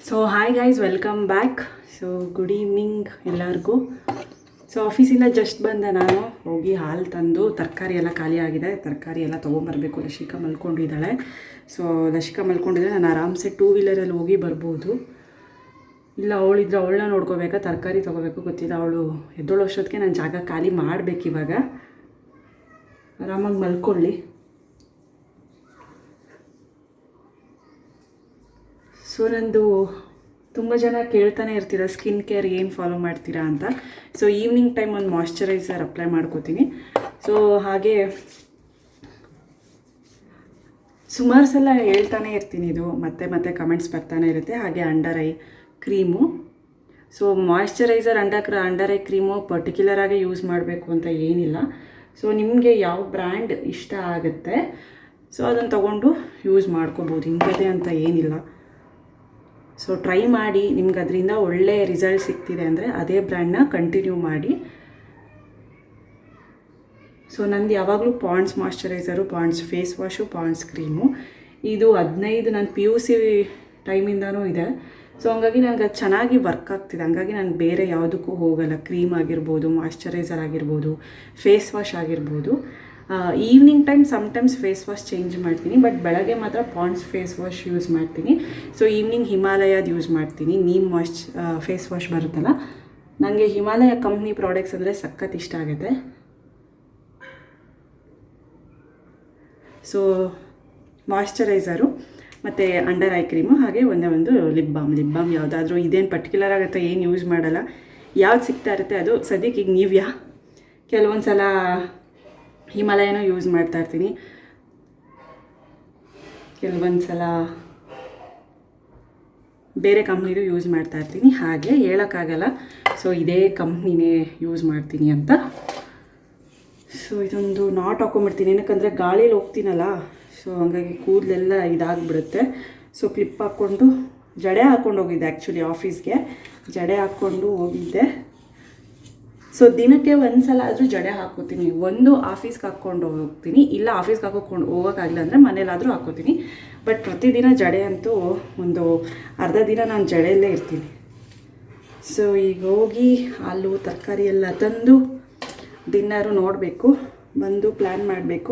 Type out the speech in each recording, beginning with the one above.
So hi guys, welcome back. So good evening ಎಲ್ಲರಿಗೂ. So ಆಫೀಸಿಂದ just ಬಂದೆ ನಾನು. ಹೋಗಿ ಹಾಲು ತಂದು ತರಕಾರಿ ಎಲ್ಲ ಖಾಲಿ ಆಗಿದೆ, ತರಕಾರಿ ಎಲ್ಲ ತೊಗೊಂಬರ್ಬೇಕು. ಲಶಿಕಾ ಮಲ್ಕೊಂಡಿದ್ದಾಳೆ. ಸೊ ಲಶಿಕಾ ಮಲ್ಕೊಂಡಿದ್ರೆ ನಾನು ಆರಾಮ್ಸೆ ಟೂ ವೀಲರಲ್ಲಿ ಹೋಗಿ ಬರ್ಬೋದು. ಇಲ್ಲ ಅವಳಿದ್ರೆ ಅವಳನ್ನ ನೋಡ್ಕೋಬೇಕಾ, ತರಕಾರಿ ತೊಗೋಬೇಕು ಗೊತ್ತಿಲ್ಲ. ಅವಳು ಎದ್ದೋಳೋ ಅಷ್ಟೊತ್ತಿಗೆ ನಾನು ಜಾಗ ಖಾಲಿ ಮಾಡಬೇಕು. ಇವಾಗ ಆರಾಮಾಗಿ ಮಲ್ಕೊಳ್ಳಿ. ಸೊ ನಂದು ತುಂಬ ಜನ ಕೇಳ್ತಾನೆ ಇರ್ತೀರ ಸ್ಕಿನ್ ಕೇರ್ ಏನು ಫಾಲೋ ಮಾಡ್ತೀರಾ ಅಂತ. ಸೊ ಈವ್ನಿಂಗ್ ಟೈಮ್ ಒಂದು ಮಾಯ್ಶ್ಚರೈಸರ್ ಅಪ್ಲೈ ಮಾಡ್ಕೋತೀನಿ. ಸೊ ಹಾಗೆ ಸುಮಾರು ಸಲ ಹೇಳ್ತಾನೆ ಇರ್ತೀನಿ, ಇದು ಮತ್ತೆ ಮತ್ತೆ ಕಮೆಂಟ್ಸ್ ಬರ್ತಾನೆ ಇರುತ್ತೆ. ಹಾಗೆ under eye cream. So moisturiser under eye cream ಪರ್ಟಿಕ್ಯುಲರಾಗಿ ಯೂಸ್ ಮಾಡಬೇಕು ಅಂತ ಏನಿಲ್ಲ. ಸೊ ನಿಮಗೆ ಯಾವ ಬ್ರ್ಯಾಂಡ್ ಇಷ್ಟ ಆಗುತ್ತೆ ಸೊ ಅದನ್ನು ತೊಗೊಂಡು ಯೂಸ್ ಮಾಡ್ಕೋಬೋದು, ಇಂಥದ್ದೇ ಅಂತ ಏನಿಲ್ಲ. ಸೊ ಟ್ರೈ ಮಾಡಿ, ನಿಮ್ಗೆ ಅದರಿಂದ ಒಳ್ಳೆ ರಿಸಲ್ಟ್ ಸಿಗ್ತಿದೆ ಅಂದರೆ ಅದೇ ಬ್ರ್ಯಾಂಡ್ನ ಕಂಟಿನ್ಯೂ ಮಾಡಿ. ಸೊ ನಂದು ಯಾವಾಗಲೂ Pond's moisturiser, Pond's face wash, Pond's cream ಇದು 15 ನನ್ನ PUC ಟೈಮಿಂದನೂ ಇದೆ. ಸೊ ಹಂಗಾಗಿ ನನಗೆ ಅದು ಚೆನ್ನಾಗಿ ವರ್ಕ್ ಆಗ್ತಿದೆ. ಹಂಗಾಗಿ ನಾನು ಬೇರೆ ಯಾವುದಕ್ಕೂ ಹೋಗಲ್ಲ. ಕ್ರೀಮ್ ಆಗಿರ್ಬೋದು, ಮಾಯ್ಶ್ಚರೈಸರ್ ಆಗಿರ್ಬೋದು, ಫೇಸ್ ವಾಶ್ ಆಗಿರ್ಬೋದು. Evening time sometimes face wash change ಮಾಡ್ತೀನಿ, ಬಟ್ ಬೆಳಗ್ಗೆ ಮಾತ್ರ ಪಾಂಡ್ಸ್ ಫೇಸ್ ವಾಶ್ ಯೂಸ್ ಮಾಡ್ತೀನಿ. ಸೊ ಈವ್ನಿಂಗ್ ಹಿಮಾಲಯದ ಯೂಸ್ ಮಾಡ್ತೀನಿ. ನೀಮ್ ಫೇಸ್ ವಾಶ್ ಬರುತ್ತಲ್ಲ, ನನಗೆ ಹಿಮಾಲಯ ಕಂಪ್ನಿ ಪ್ರಾಡಕ್ಟ್ಸ್ ಅಂದರೆ ಸಖತ್ ಇಷ್ಟ ಆಗುತ್ತೆ. ಸೊ ಮಾಯ್ಶ್ಚರೈಸರು ಮತ್ತು ಅಂಡರ್ ಐ ಕ್ರೀಮು, ಹಾಗೆ ಒಂದೇ ಒಂದು ಲಿಪ್ ಬಾಮ್ ಯಾವುದಾದ್ರೂ ಇದೇನು ಪರ್ಟಿಕ್ಯುಲರ್ ಆಗುತ್ತೆ ಏನು ಯೂಸ್ ಮಾಡಲ್ಲ. ಯಾವ್ದು ಸಿಗ್ತಾ ಇರುತ್ತೆ ಅದು. ಸದ್ಯಕ್ಕೆ ಈಗ ನೀವ್ಯಾ, ಕೆಲವೊಂದು ಸಲ ಹಿಮಾಲಯನೂ ಯೂಸ್ ಮಾಡ್ತಾಯಿರ್ತೀನಿ, ಕೆಲವೊಂದು ಸಲ ಬೇರೆ ಕಂಪ್ನಿದು ಯೂಸ್ ಮಾಡ್ತಾಯಿರ್ತೀನಿ. ಹಾಗೆ ಹೇಳೋಕ್ಕಾಗಲ್ಲ ಸೊ ಇದೇ ಕಂಪ್ನಿನೇ ಯೂಸ್ ಮಾಡ್ತೀನಿ ಅಂತ. ಸೊ ಇದೊಂದು ನಾಟ್ ಹಾಕೊಂಡ್ಬಿಡ್ತೀನಿ, ಏನಕ್ಕಂದರೆ ಗಾಳೀಲಿ ಹೋಗ್ತೀನಲ್ಲ, ಸೊ ಹಂಗಾಗಿ ಕೂದಲೆಲ್ಲ ಇದಾಗಿಬಿಡುತ್ತೆ. ಸೊ ಕ್ಲಿಪ್ ಹಾಕ್ಕೊಂಡು ಜಡೆ ಹಾಕ್ಕೊಂಡು ಹೋಗಿದ್ದೆ. ಆ್ಯಕ್ಚುಲಿ ಆಫೀಸ್ಗೆ ಜಡೆ ಹಾಕ್ಕೊಂಡು ಹೋಗಿದ್ದೆ. ಸೊ ದಿನಕ್ಕೆ ಒಂದು ಸಲ ಆದರೂ ಜಡೆ ಹಾಕ್ಕೋತೀನಿ. ಒಂದು ಆಫೀಸ್ಗೆ ಹಾಕ್ಕೊಂಡು ಹೋಗ್ತೀನಿ, ಇಲ್ಲ ಆಫೀಸ್ಗೆ ಹಾಕೋಕೊಂಡು ಹೋಗೋಕ್ಕಾಗಲ್ಲ ಅಂದರೆ ಮನೇಲಾದರೂ ಹಾಕ್ಕೋತೀನಿ. ಬಟ್ ಪ್ರತಿದಿನ ಜಡೆ ಅಂತೂ ಒಂದು ಅರ್ಧ ದಿನ ನಾನು ಜಡೆಯಲ್ಲೇ ಇರ್ತೀನಿ. ಸೊ ಈಗ ಹೋಗಿ ಹಾಲು ತರಕಾರಿ ಎಲ್ಲ ತಂದು ಡಿನ್ನರು ನೋಡಬೇಕು, ಬಂದು ಪ್ಲ್ಯಾನ್ ಮಾಡಬೇಕು.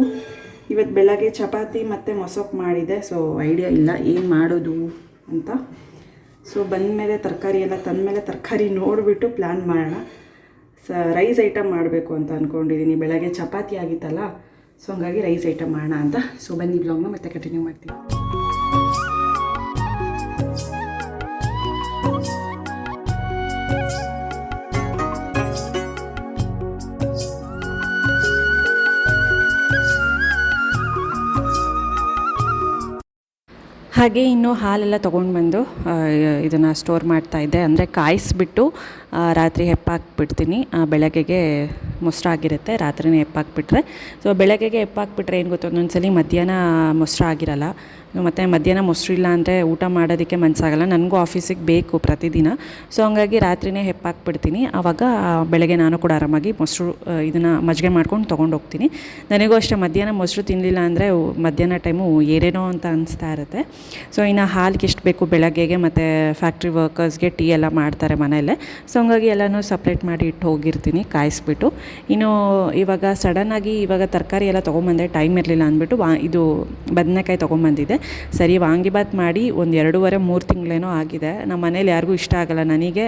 ಇವತ್ತು ಬೆಳಗ್ಗೆ ಚಪಾತಿ ಮತ್ತು ಮೊಸೊಪ್ಪು ಮಾಡಿದೆ. ಸೊ ಐಡಿಯಾ ಇಲ್ಲ ಏನು ಮಾಡೋದು ಅಂತ. ಸೊ ಬಂದಮೇಲೆ ತರಕಾರಿ ಎಲ್ಲ ತಂದಮೇಲೆ ತರಕಾರಿ ನೋಡಿಬಿಟ್ಟು ಪ್ಲ್ಯಾನ್ ಮಾಡೋಣ. ರೈಸ್ ಐಟಮ್ ಮಾಡಬೇಕು ಅಂತ ಅಂದ್ಕೊಂಡಿದ್ದೀನಿ. ಬೆಳಗ್ಗೆ ಚಪಾತಿ ಆಗಿತ್ತಲ್ಲ, ಸೊ ಹಂಗಾಗಿ ರೈಸ್ ಐಟಮ್ ಮಾಡೋಣ ಅಂತ. ಸೊ ಬನ್ನಿ ಬ್ಲಾಗ್ನ ಮತ್ತೆ ಕಂಟಿನ್ಯೂ ಮಾಡ್ತೀನಿ. ಹಾಗೆ ಇನ್ನು ಹಾಲೆಲ್ಲ ತೊಗೊಂಡು ಬಂದು ಇದನ್ನು ಸ್ಟೋರ್ ಮಾಡ್ತಾಯಿದ್ದೆ. ಅಂದರೆ ಕಾಯಿಸ್ಬಿಟ್ಟು ರಾತ್ರಿ ಹೆಪ್ಪಾಕ್ಬಿಡ್ತೀನಿ. ಬೆಳಗ್ಗೆಗೆ ಮೊಸರಾಗಿರುತ್ತೆ, ರಾತ್ರಿನೇ ಹೆಪ್ಪಾಕ್ಬಿಟ್ರೆ. ಸೊ ಬೆಳಗ್ಗೆಗೆ ಹೆಪ್ಪಾಕ್ಬಿಟ್ರೆ ಏನು ಗೊತ್ತು, ಒಂದೊಂದ್ಸಲಿ ಮಧ್ಯಾಹ್ನ ಮೊಸರಾಗಿರಲ್ಲ, ಮತ್ತು ಮಧ್ಯಾಹ್ನ ಮೊಸರಿಲ್ಲ ಅಂದರೆ ಊಟ ಮಾಡೋದಕ್ಕೆ ಮನಸ್ಸಾಗಲ್ಲ. ನನಗೂ ಆಫೀಸಿಗೆ ಬೇಕು ಪ್ರತಿದಿನ. ಸೊ ಹಂಗಾಗಿ ರಾತ್ರಿನೇ ಹೆಪ್ಪಾಕ್ಬಿಡ್ತೀನಿ. ಆವಾಗ ಬೆಳಗ್ಗೆ ನಾನು ಕೂಡ ಆರಾಮಾಗಿ ಮೊಸರು ಇದನ್ನು ಮಜ್ಜಿಗೆ ಮಾಡ್ಕೊಂಡು ತೊಗೊಂಡೋಗ್ತೀನಿ. ನನಗೂ ಅಷ್ಟೇ ಮಧ್ಯಾಹ್ನ ಮೊಸರು ತಿನ್ನಲಿಲ್ಲ ಅಂದರೆ ಮಧ್ಯಾಹ್ನ ಟೈಮು ಏನೇನೋ ಅಂತ ಅನಿಸ್ತಾ ಇರುತ್ತೆ. ಸೊ ಇನ್ನು ಹಾಲಿಗೆ ಎಷ್ಟು ಬೇಕು ಬೆಳಗ್ಗೆಗೆ, ಮತ್ತು ಫ್ಯಾಕ್ಟ್ರಿ ವರ್ಕರ್ಸ್ಗೆ ಟೀ ಎಲ್ಲ ಮಾಡ್ತಾರೆ ಮನೆಯಲ್ಲೇ. ಸೊ ಹಂಗಾಗಿ ಎಲ್ಲನೂ ಸಪ್ರೇಟ್ ಮಾಡಿ ಇಟ್ಟು ಹೋಗಿರ್ತೀನಿ ಕಾಯಿಸ್ಬಿಟ್ಟು. ಇನ್ನು ಇವಾಗ ಸಡನ್ನಾಗಿ ಇವಾಗ ತರಕಾರಿ ಎಲ್ಲ ತೊಗೊಂಬಂದೆ, ಟೈಮ್ ಇರಲಿಲ್ಲ ಅಂದ್ಬಿಟ್ಟು ಇದು ಬದನೆಕಾಯಿ ತೊಗೊಂಬಂದಿದ್ದೆ. ಸರಿ ವಾಂಗಿಬಾತ್ ಮಾಡಿ ಒಂದು 2.5-3 ತಿಂಗಳೇನೋ ಆಗಿದೆ. ನಮ್ಮ ಮನೇಲಿ ಯಾರಿಗೂ ಇಷ್ಟ ಆಗೋಲ್ಲ, ನನಗೆ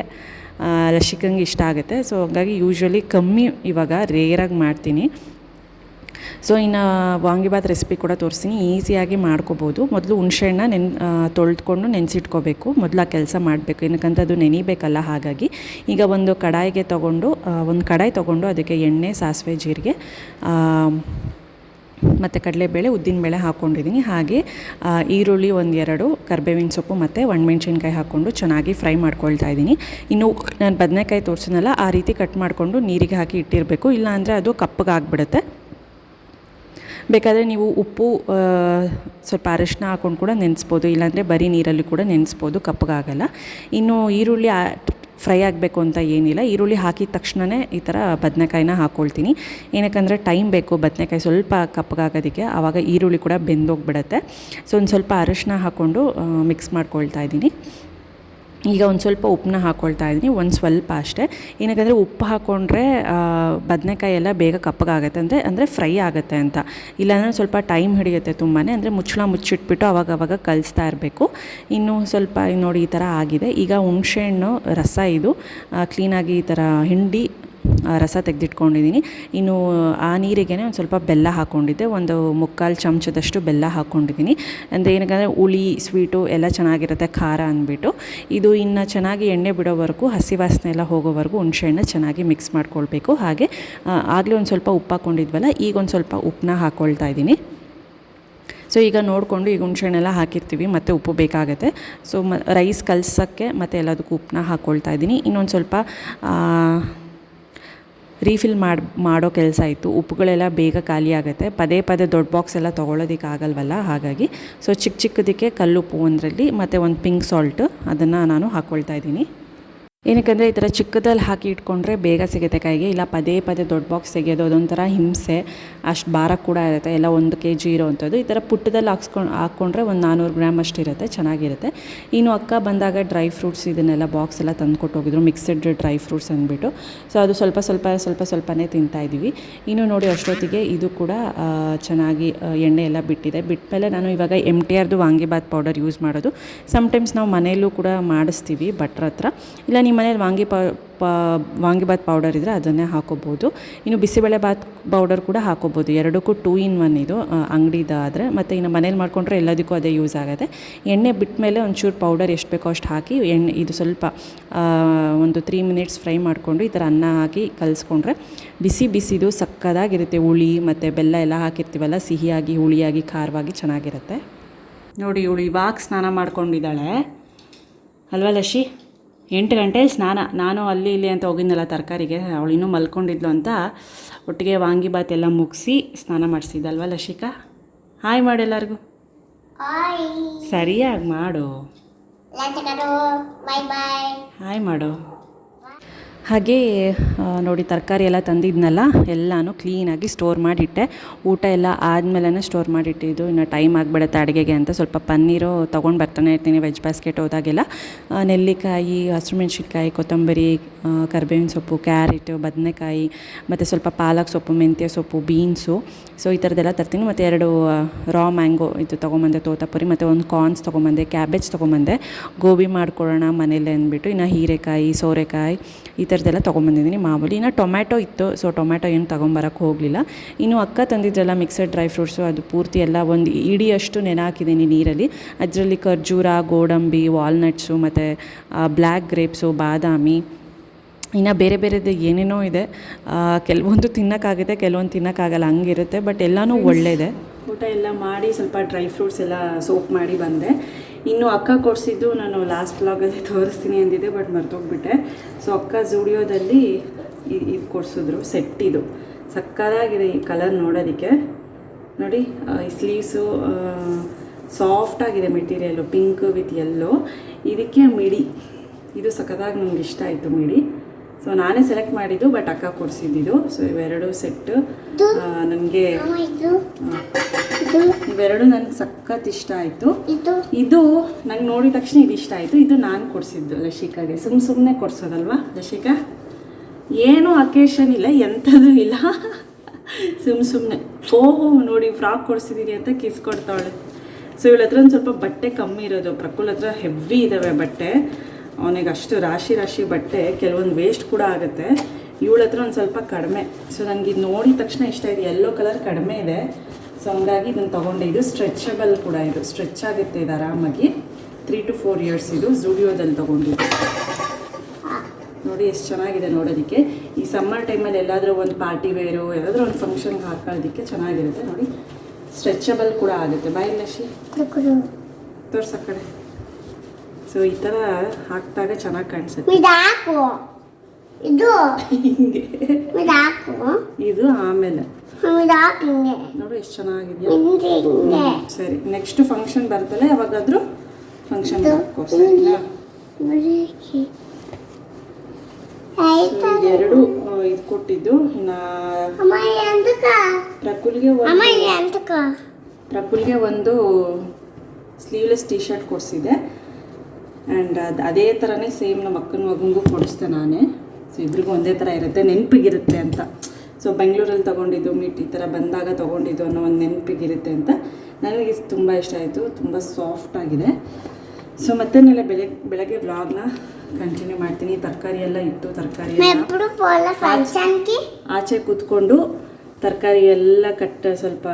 ಲಶಿಕಂಗೆ ಇಷ್ಟ ಆಗುತ್ತೆ. ಸೊ ಹಂಗಾಗಿ ಯೂಶ್ವಲಿ ಕಮ್ಮಿ ಇವಾಗ ರೇರಾಗಿ ಮಾಡ್ತೀನಿ. ಸೊ ಇನ್ನು ವಾಂಗಿಬಾತ್ ರೆಸಿಪಿ ಕೂಡ ತೋರಿಸ್ತೀನಿ, ಈಸಿಯಾಗಿ ಮಾಡ್ಕೋಬೋದು. ಮೊದಲು ಹುಣಸೆಹಣ್ಣ ತೊಳೆದುಕೊಂಡು ನೆನೆಸಿಟ್ಕೋಬೇಕು. ಮೊದಲು ಆ ಕೆಲಸ ಮಾಡಬೇಕು, ಏನಕ್ಕಂತ ಅದು ನೆನಿಬೇಕಲ್ಲ. ಹಾಗಾಗಿ ಈಗ ಒಂದು ಕಡಾಯಿಗೆ ತೊಗೊಂಡು ಅದಕ್ಕೆ ಎಣ್ಣೆ, ಸಾಸಿವೆ, ಜೀರಿಗೆ ಮತ್ತು ಕಡಲೆಬೇಳೆ, ಉದ್ದಿನಬೇಳೆ ಹಾಕ್ಕೊಂಡಿದ್ದೀನಿ. ಹಾಗೆ ಈರುಳ್ಳಿ 1-2, ಕರಿಬೇವಿನ ಸೊಪ್ಪು ಮತ್ತು ಒಣಮೆಣ್ಸಿನ್ಕಾಯಿ ಹಾಕ್ಕೊಂಡು ಚೆನ್ನಾಗಿ ಫ್ರೈ ಮಾಡ್ಕೊಳ್ತಾ ಇದ್ದೀನಿ. ಇನ್ನು ನಾನು ಬದನೆಕಾಯಿ ತೋರಿಸಿನಲ್ಲ ಆ ರೀತಿ ಕಟ್ ಮಾಡಿಕೊಂಡು ನೀರಿಗೆ ಹಾಕಿ ಇಟ್ಟಿರಬೇಕು, ಇಲ್ಲಾಂದರೆ ಅದು ಕಪ್ಪಗಾಗ್ಬಿಡುತ್ತೆ. ಬೇಕಾದರೆ ನೀವು ಉಪ್ಪು ಸ್ವಲ್ಪ ಅರಿಶಿನ ಹಾಕ್ಕೊಂಡು ಕೂಡ ನೆನೆಸ್ಬೋದು, ಇಲ್ಲಾಂದರೆ ಬರೀ ನೀರಲ್ಲಿ ಕೂಡ ನೆನೆಸ್ಬೋದು, ಕಪ್ಪಗಾಗಲ್ಲ. ಇನ್ನು ಈರುಳ್ಳಿ ಫ್ರೈ ಆಗಬೇಕು ಅಂತ ಏನಿಲ್ಲ, ಈರುಳ್ಳಿ ಹಾಕಿದ ತಕ್ಷಣವೇ ಈ ಥರ ಬದನೆಕಾಯಿನ ಹಾಕ್ಕೊಳ್ತೀನಿ. ಏನಕ್ಕಂದರೆ ಟೈಮ್ ಬೇಕು ಬದನೆಕಾಯಿ ಸ್ವಲ್ಪ ಕಪ್ಪಗಾಗೋದಕ್ಕೆ, ಆವಾಗ ಈರುಳ್ಳಿ ಕೂಡ ಬೆಂದೋಗ್ಬಿಡುತ್ತೆ. ಸೊ ಒಂದು ಸ್ವಲ್ಪ ಅರಿಶಿನ ಹಾಕ್ಕೊಂಡು ಮಿಕ್ಸ್ ಮಾಡ್ಕೊಳ್ತಾ ಇದ್ದೀನಿ. ಈಗ ಒಂದು ಸ್ವಲ್ಪ ಉಪ್ಪನ್ನ ಹಾಕ್ಕೊಳ್ತಾ ಇದ್ದೀನಿ, ಒಂದು ಸ್ವಲ್ಪ ಅಷ್ಟೇ. ಏನಕ್ಕಂದರೆ ಉಪ್ಪು ಹಾಕ್ಕೊಂಡ್ರೆ ಬದನೆಕಾಯಿ ಎಲ್ಲ ಬೇಗ ಕಪ್ಪಗಾಗುತ್ತೆ, ಅಂದರೆ ಫ್ರೈ ಆಗುತ್ತೆ ಅಂತ. ಇಲ್ಲಾಂದರೆ ಸ್ವಲ್ಪ ಟೈಮ್ ಹಿಡಿಯುತ್ತೆ ತುಂಬಾ. ಅಂದರೆ ಮುಚ್ಚಿಟ್ಬಿಟ್ಟು ಅವಾಗವಾಗ ಕಲಿಸ್ತಾ ಇರಬೇಕು. ಇನ್ನು ಸ್ವಲ್ಪ ನೋಡಿ ಈ ಥರ ಆಗಿದೆ. ಈಗ ಹುಣಸೆಹಣ್ಣು ರಸ ಇದು ಕ್ಲೀನಾಗಿ ಈ ಥರ ಹಿಂಡಿ ರಸ ತೆಗೆದಿಟ್ಕೊಂಡಿದ್ದೀನಿ. ಇನ್ನು ಆ ನೀರಿಗೆ ಒಂದು ಸ್ವಲ್ಪ ಬೆಲ್ಲ ಹಾಕ್ಕೊಂಡಿದ್ದೆ, ಒಂದು 3/4 ಚಮಚದಷ್ಟು ಬೆಲ್ಲ ಹಾಕ್ಕೊಂಡಿದ್ದೀನಿ. ಅಂದರೆ ಏನಕ್ಕಂದರೆ ಹುಳಿ ಸ್ವೀಟು ಎಲ್ಲ ಚೆನ್ನಾಗಿರುತ್ತೆ, ಖಾರ ಅಂದ್ಬಿಟ್ಟು. ಇದು ಇನ್ನು ಚೆನ್ನಾಗಿ ಎಣ್ಣೆ ಬಿಡೋವರೆಗೂ, ಹಸಿ ವಾಸನೆ ಎಲ್ಲ ಹೋಗೋವರೆಗೂ ಹುಣಸೆಹಣ್ಣು ಚೆನ್ನಾಗಿ ಮಿಕ್ಸ್ ಮಾಡ್ಕೊಳ್ಬೇಕು. ಹಾಗೆ ಆಗಲೇ ಒಂದು ಸ್ವಲ್ಪ ಉಪ್ಪು ಹಾಕ್ಕೊಂಡಿದ್ವಲ್ಲ, ಈಗ ಒಂದು ಸ್ವಲ್ಪ ಉಪ್ಪನ್ನ ಹಾಕ್ಕೊಳ್ತಾ ಇದ್ದೀನಿ. ಸೊ ಈಗ ನೋಡಿಕೊಂಡು ಈಗ ಹುಣಸೆಹಣ್ಣೆಲ್ಲ ಹಾಕಿರ್ತೀವಿ, ಮತ್ತು ಉಪ್ಪು ಬೇಕಾಗುತ್ತೆ. ಸೊ ರೈಸ್ ಕಲಸೋಕ್ಕೆ ಮತ್ತು ಎಲ್ಲದಕ್ಕೂ ಉಪ್ಪನ್ನ ಹಾಕ್ಕೊಳ್ತಾ ಇದ್ದೀನಿ. ಇನ್ನೊಂದು ಸ್ವಲ್ಪ ರೀಫಿಲ್ ಮಾಡೋ ಕೆಲಸ ಇತ್ತು. ಉಪ್ಪುಗಳೆಲ್ಲ ಬೇಗ ಖಾಲಿ ಆಗುತ್ತೆ, ಪದೇ ದೊಡ್ಡ ಬಾಕ್ಸ್ ಎಲ್ಲ ತೊಗೊಳೋದಕ್ಕೆ ಆಗಲ್ವಲ್ಲ, ಹಾಗಾಗಿ. ಸೊ ಚಿಕ್ಕದಕ್ಕೆ ಕಲ್ಲುಪ್ಪು ಒಂದರಲ್ಲಿ ಮತ್ತು ಒಂದು ಪಿಂಕ್ ಸಾಲ್ಟು ಅದನ್ನು ನಾನು ಹಾಕ್ಕೊಳ್ತಾ ಇದ್ದೀನಿ. ಏನಕ್ಕಂದರೆ ಈ ಥರ ಚಿಕ್ಕದಲ್ಲಿ ಹಾಕಿ ಇಟ್ಕೊಂಡ್ರೆ ಬೇಗ ಸಿಗುತ್ತೆ ಕೈಗೆ. ಇಲ್ಲ ಪದೇ ದೊಡ್ಡ ಬಾಕ್ಸ್ ತೆಗೆಯೋದು ಅದೊಂಥರ ಹಿಂಸೆ, ಅಷ್ಟು ಭಾರ ಕೂಡ ಇರುತ್ತೆ, ಎಲ್ಲ 1 kg ಇರೋವಂಥದ್ದು. ಈ ಥರ ಪುಟ್ಟದಲ್ಲಿ ಹಾಕ್ಕೊಂಡ್ರೆ ಒಂದು 400 ಗ್ರಾಮ್ ಅಷ್ಟು ಇರುತ್ತೆ, ಚೆನ್ನಾಗಿರುತ್ತೆ. ಇನ್ನು ಅಕ್ಕ ಬಂದಾಗ ಡ್ರೈ ಫ್ರೂಟ್ಸ್ ಇದನ್ನೆಲ್ಲ ಬಾಕ್ಸ್ ಎಲ್ಲ ತಂದು ಕೊಟ್ಟೋಗಿದ್ರು, ಮಿಕ್ಸಡ್ ಡ್ರೈ ಫ್ರೂಟ್ಸ್ ಅಂದ್ಬಿಟ್ಟು. ಸೊ ಅದು ಸ್ವಲ್ಪನೇ ತಿಂತಾಯಿದ್ದೀವಿ. ಇನ್ನು ನೋಡಿ ಅಷ್ಟೊತ್ತಿಗೆ ಇದು ಕೂಡ ಚೆನ್ನಾಗಿ ಎಣ್ಣೆ ಎಲ್ಲ ಬಿಟ್ಟಮೇಲೆ ನಾನು ಇವಾಗ MTRದು ವಾಂಗಿಬಾತ್ ಪೌಡರ್ ಯೂಸ್ ಮಾಡೋದು. ಸಮ್ಟೈಮ್ಸ್ ನಾವು ಮನೆಯಲ್ಲೂ ಕೂಡ ಮಾಡಿಸ್ತೀವಿ ಭಟ್ರ ಹತ್ರ. ಇಲ್ಲ ನಿಮ್ಮ ಮನೇಲಿ ವಾಂಗಿಬಾತ್ ಪೌಡರ್ ಇದ್ದರೆ ಅದನ್ನೇ ಹಾಕೋಬೋದು. ಇನ್ನು ಬಿಸಿಬೇಳೆಬಾತ್ ಪೌಡರ್ ಕೂಡ ಹಾಕೋಬೋದು. ಎರಡಕ್ಕೂ 2 in 1 ಇದು ಅಂಗಡಿದಾದರೆ. ಮತ್ತು ಇನ್ನು ಮನೇಲಿ ಮಾಡಿಕೊಂಡ್ರೆ ಎಲ್ಲದಕ್ಕೂ ಅದೇ ಯೂಸ್ ಆಗುತ್ತೆ. ಎಣ್ಣೆ ಬಿಟ್ಟ ಮೇಲೆ ಒಂಚೂರು ಪೌಡರ್ ಎಷ್ಟು ಬೇಕೋ ಅಷ್ಟು ಹಾಕಿ ಇದು ಸ್ವಲ್ಪ ಒಂದು 3 minutes ಫ್ರೈ ಮಾಡಿಕೊಂಡು ಈ ಥರ ಅನ್ನ ಹಾಕಿ ಕಲಿಸ್ಕೊಂಡ್ರೆ ಬಿಸಿದು ಸಕ್ಕದಾಗಿರುತ್ತೆ. ಹುಳಿ ಮತ್ತು ಬೆಲ್ಲ ಎಲ್ಲ ಹಾಕಿರ್ತೀವಲ್ಲ, ಸಿಹಿಯಾಗಿ ಹುಳಿಯಾಗಿ ಖಾರವಾಗಿ ಚೆನ್ನಾಗಿರುತ್ತೆ. ನೋಡಿ ಇವಳು ಇವಾಗ ಸ್ನಾನ ಮಾಡ್ಕೊಂಡಿದ್ದಾಳೆ ಅಲ್ವಾ ಲಶಿ? 8 ಗಂಟೆಲಿ ಸ್ನಾನ. ನಾನು ಅಲ್ಲಿ ಇಲ್ಲಿ ಅಂತ ಹೋಗಿದ್ನಲ್ಲ ತರಕಾರಿಗೆ, ಅವಳು ಇನ್ನೂ ಮಲ್ಕೊಂಡಿದ್ಲು ಅಂತ ಒಟ್ಟಿಗೆ ವಾಂಗಿಬಾತ್ ಎಲ್ಲ ಮುಗಿಸಿ ಸ್ನಾನ ಮಾಡಿಸಿದ್ದಲ್ವ ಲಶಿಕಾ? ಹಾಯ್ ಮಾಡು ಎಲ್ಲರಿಗೂ. ಸರಿಯಾಗಿ ಮಾಡು, ಹಾಯ್ ಮಾಡು. ಹಾಗೇ ನೋಡಿ ತರಕಾರಿ ಎಲ್ಲ ತಂದಿದ್ನಲ್ಲ ಎಲ್ಲನೂ ಕ್ಲೀನಾಗಿ ಸ್ಟೋರ್ ಮಾಡಿಟ್ಟೆ. ಊಟ ಎಲ್ಲ ಆದಮೇಲೆ ಸ್ಟೋರ್ ಮಾಡಿಟ್ಟಿದ್ದು. ಇನ್ನು ಟೈಮ್ ಆಗಿಬಿಡುತ್ತೆ ಅಡುಗೆಗೆ ಅಂತ ಸ್ವಲ್ಪ ಪನ್ನೀರು ತೊಗೊಂಡು ಬರ್ತಾನೆ ಇರ್ತೀನಿ ವೆಜ್ ಬಾಸ್ಕೆಟ್ ಹೋದಾಗೆಲ್ಲ. ನೆಲ್ಲಿಕಾಯಿ, ಹಸಿಮೆಣ್ಸಿನ್ಕಾಯಿ, ಕೊತ್ತಂಬರಿ, ಕರಿಬೇವಿನ ಸೊಪ್ಪು, ಕ್ಯಾರೆಟ್, ಬದನೆಕಾಯಿ, ಮತ್ತು ಸ್ವಲ್ಪ ಪಾಲಕ್ ಸೊಪ್ಪು, ಮೆಂತ್ಯ ಸೊಪ್ಪು, ಬೀನ್ಸು. ಸೊ ಈ ಥರದ್ದೆಲ್ಲ ತರ್ತೀನಿ. ಮತ್ತು 2 ರಾ ಮ್ಯಾಂಗೋ ಇದು ತೊಗೊಂಬಂದೆ, ತೋತಾಪುರಿ, ಮತ್ತು ಒಂದು ಕಾರ್ನ್ಸ್ ತೊಗೊಂಬಂದೆ, ಕ್ಯಾಬೇಜ್ ತೊಗೊಂಬಂದೆ, ಗೋಬಿ ಮಾಡ್ಕೊಳ್ಳೋಣ ಮನೇಲೆ ಅಂದ್ಬಿಟ್ಟು. ಇನ್ನು ಹೀರೆಕಾಯಿ, ಸೋರೆಕಾಯಿ ಈ ಥರದ್ದೆಲ್ಲ ತೊಗೊಂಬಂದಿದ್ದೀನಿ ಮಾಮೂಲಿ. ಇನ್ನು ಟೊಮ್ಯಾಟೊ ಇತ್ತು, ಸೊ ಟೊಮ್ಯಾಟೊ ಏನು ತೊಗೊಂಬರೋಕ್ಕೆ ಹೋಗಲಿಲ್ಲ. ಇನ್ನು ಅಕ್ಕ ತಂದಿದ್ರಲ್ಲ ಮಿಕ್ಸಡ್ ಡ್ರೈ ಫ್ರೂಟ್ಸು, ಅದು ಪೂರ್ತಿ ಎಲ್ಲ ಒಂದು ಇಡಿಯಷ್ಟು ನೆನೆ ನೀರಲ್ಲಿ. ಅದರಲ್ಲಿ ಖರ್ಜೂರ, ಗೋಡಂಬಿ, ವಾಲ್ನಟ್ಸು, ಮತ್ತು ಬ್ಲ್ಯಾಕ್ ಗ್ರೇಪ್ಸು, ಬಾದಾಮಿ, ಇನ್ನು ಬೇರೆದು ಏನೇನೋ ಇದೆ. ಕೆಲವೊಂದು ತಿನ್ನೋಕ್ಕಾಗುತ್ತೆ, ಕೆಲವೊಂದು ತಿನ್ನೋಕ್ಕಾಗಲ್ಲ, ಹಂಗಿರುತ್ತೆ. ಬಟ್ ಎಲ್ಲನೂ ಒಳ್ಳೆಯದೇ. ಊಟ ಎಲ್ಲ ಮಾಡಿ ಸ್ವಲ್ಪ ಡ್ರೈ ಫ್ರೂಟ್ಸ್ ಎಲ್ಲ ಸೋಪ್ ಮಾಡಿ ಬಂದೆ. ಇನ್ನು ಅಕ್ಕ ಕೊಡಿಸಿದ್ದು ನಾನು ಲಾಸ್ಟ್ ವ್ಲಾಗಲ್ಲಿ ತೋರಿಸ್ತೀನಿ ಅಂದಿದ್ದೆ, ಬಟ್ ಮರ್ತೋಗ್ಬಿಟ್ಟೆ. ಸೊ ಅಕ್ಕ ಝೂಡಿಯೋದಲ್ಲಿ ಇದು ಕೊಡಿಸಿದ್ರು, ಸೆಟ್. ಇದು ಸಕ್ಕತ್ತಾಗಿದೆ ಈ ಕಲರ್ ನೋಡೋದಕ್ಕೆ. ನೋಡಿ ಈ ಸ್ಲೀವ್ಸು ಸಾಫ್ಟಾಗಿದೆ ಮೆಟೀರಿಯಲ್ಲು, ಪಿಂಕ್ ವಿತ್ ಯೆಲ್ಲೋ. ಇದಕ್ಕೆ ಮಿಡಿ, ಇದು ಸಕ್ಕತ್ತಾಗಿ ನನಗೆ ಇಷ್ಟ ಆಯಿತು ಮಿಡಿ. ಸೊ ನಾನೇ ಸೆಲೆಕ್ಟ್ ಮಾಡಿದ್ದು, ಬಟ್ ಅಕ್ಕ ಕೊಡಿಸಿದ್ದು. ಸೊ ಇವೆರಡು ಸೆಟ್ಟು ನನಗೆ, ಇವೆರಡು ನನಗೆ ಸಖತ್ ಇಷ್ಟ ಆಯಿತು. ಇದು ನಂಗೆ ನೋಡಿದ ತಕ್ಷಣ ಇದು ಇಷ್ಟ ಆಯಿತು. ಇದು ನಾನು ಕೊಡಿಸಿದ್ದು ಲಶಿಕಾಗೆ. ಸುಮ್ಮನೆ ಕೊಡಿಸೋದಲ್ವಾ ಲಶಿಕಾ? ಏನೂ ಅಕೇಶನ್ ಇಲ್ಲ, ಎಂಥದ್ದು ಇಲ್ಲ, ಸುಮ್ಮನೆ ಓಹೋ ನೋಡಿ ಫ್ರಾಕ್ ಕೊಡಿಸಿದ್ದೀನಿ ಅಂತ ಕಿಸ್ ಕೊಡ್ತಾವಳೆ. ಸೊ ಇವಳ ಹತ್ರ ಒಂದು ಸ್ವಲ್ಪ ಬಟ್ಟೆ ಕಮ್ಮಿ ಇರೋದು. ಪ್ರಕುಲ್ ಹತ್ರ ಹೆವಿ ಇದ್ದಾವೆ ಬಟ್ಟೆ, ಅವನಿಗೆ ಅಷ್ಟು ರಾಶಿ ಬಟ್ಟೆ, ಕೆಲವೊಂದು ವೇಸ್ಟ್ ಕೂಡ ಆಗುತ್ತೆ. ಇವಳ ಹತ್ರ ಒಂದು ಸ್ವಲ್ಪ ಕಡಿಮೆ. ಸೊ ನನಗೆ ಇದು ನೋಡಿದ ತಕ್ಷಣ ಇಷ್ಟ ಇದೆ. ಯೆಲ್ಲೋ ಕಲರ್ ಕಡಿಮೆ ಇದೆ, ಸೊ ಹಂಗಾಗಿ ಇದನ್ನು ತೊಗೊಂಡೆ. ಇದು ಸ್ಟ್ರೆಚಬಲ್ ಕೂಡ, ಇದು ಸ್ಟ್ರೆಚ್ ಆಗುತ್ತೆ ಇದು ಆರಾಮಾಗಿ. 3 to 4 years ಇದು ಝೂಡಿಯೋದಲ್ಲಿ ತೊಗೊಂಡಿದ್ದು. ನೋಡಿ ಎಷ್ಟು ಚೆನ್ನಾಗಿದೆ ನೋಡೋದಕ್ಕೆ. ಈ ಸಮ್ಮರ್ ಟೈಮಲ್ಲಿ ಎಲ್ಲಾದರೂ ಒಂದು ಪಾರ್ಟಿ ವೇರು, ಯಾವುದಾದ್ರೂ ಒಂದು ಫಂಕ್ಷನ್ಗೆ ಹಾಕೊಳ್ಳೋದಕ್ಕೆ ಚೆನ್ನಾಗಿರುತ್ತೆ. ನೋಡಿ ಸ್ಟ್ರೆಚಬಲ್ ಕೂಡ ಆಗುತ್ತೆ. ಬಾಯಿ ಲಶಿ ತೋರ್ಸ ಕಡೆ. ಸೊ ಈ ಥರ ಹಾಕಿದಾಗ ಚೆನ್ನಾಗಿ ಕಾಣಿಸುತ್ತೆ. ಇದು ಆಮೇಲೆ ನೋಡು ಎಷ್ಟು ಚೆನ್ನಾಗಿದೆಯಾ. ಸರಿ, ನೆಕ್ಸ್ಟ್ ಫಂಕ್ಷನ್ ಬರ್ತಲ್ಲ, ಯಾವಾಗಾದ್ರೂ ಫಂಕ್ಷನ್ ಎರಡು ಇದು ಕೊಟ್ಟಿದ್ದು. ಇನ್ನು ಪ್ರಕುಲ್ಗೆ ಒಂದು ಸ್ಲೀವ್ಲೆಸ್ ಟೀ ಶರ್ಟ್ ಕೊಡಿಸಿದೆ. ಆ್ಯಂಡ್ ಅದೇ ಥರನೇ ಸೇಮ್ ನಮ್ಮ ಅಕ್ಕನ ಮಗನಿಗೂ ಕೊಡಿಸ್ದೆ ನಾನೇ. ಸೊ ಇಬ್ರಿಗೂ ಒಂದೇ ಥರ ಇರುತ್ತೆ, ನೆನಪಿಗಿರುತ್ತೆ ಅಂತ. ಸೊ ಬೆಂಗಳೂರಲ್ಲಿ ತೊಗೊಂಡಿದ್ದು ಮೀಟ್ ಈ ಥರ ಬಂದಾಗ ತೊಗೊಂಡಿದ್ದು ಅನ್ನೋ ಒಂದು ನೆನಪಿಗಿರುತ್ತೆ ಅಂತ. ನನಗೆ ತುಂಬ ಇಷ್ಟ ಆಯಿತು, ತುಂಬ ಸಾಫ್ಟಾಗಿದೆ. ಸೊ ಮತ್ತೆ ನಾಳೆ ಬೆಳಗ್ಗೆ ವ್ಲಾಗ್ನ ಕಂಟಿನ್ಯೂ ಮಾಡ್ತೀನಿ. ತರಕಾರಿ ಎಲ್ಲ ಇಟ್ಟು ತರಕಾರಿ ಆಚೆ ಕೂತ್ಕೊಂಡು ತರಕಾರಿ ಎಲ್ಲ ಸ್ವಲ್ಪ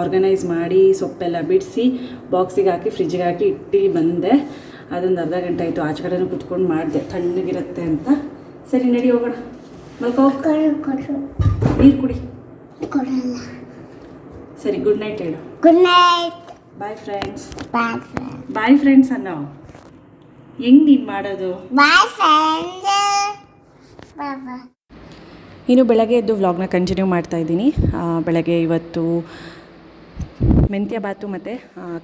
ಆರ್ಗನೈಸ್ ಮಾಡಿ ಸೊಪ್ಪೆಲ್ಲ ಬಿಡಿಸಿ ಬಾಕ್ಸಿಗೆ ಹಾಕಿ ಫ್ರಿಜ್ಜಿಗೆ ಹಾಕಿ ಇಟ್ಟು ಬಂದೆ. ಅದೊಂದು ಅರ್ಧ ಗಂಟೆ ಆಯಿತು. ಆಚೆ ಕಡೆನೂ ಕೂತ್ಕೊಂಡು ಮಾಡಿದೆ, ತಣ್ಣಗಿರುತ್ತೆ ಅಂತ. ಸರಿ ನಡಿ ಹೋಗೋಣ, ಮಲ್ಕೋ, ನೀರು ಕುಡಿ. ಸರಿ, ಗುಡ್ ನೈಟ್ ಹೇಳು. Good night. Bye friends. Bye friends ಅನ್ನೋ ಹೆಂಗೆ ನೀನು ಮಾಡೋದು? Bye friends. ಇನ್ನು ಬೆಳಗ್ಗೆ ಎದ್ದು ವ್ಲಾಗ್ನ ಕಂಟಿನ್ಯೂ ಮಾಡ್ತಾಯಿದ್ದೀನಿ. ಬೆಳಗ್ಗೆ ಇವತ್ತು ಮೆಂತ್ಯ ಬಾತು ಮತ್ತು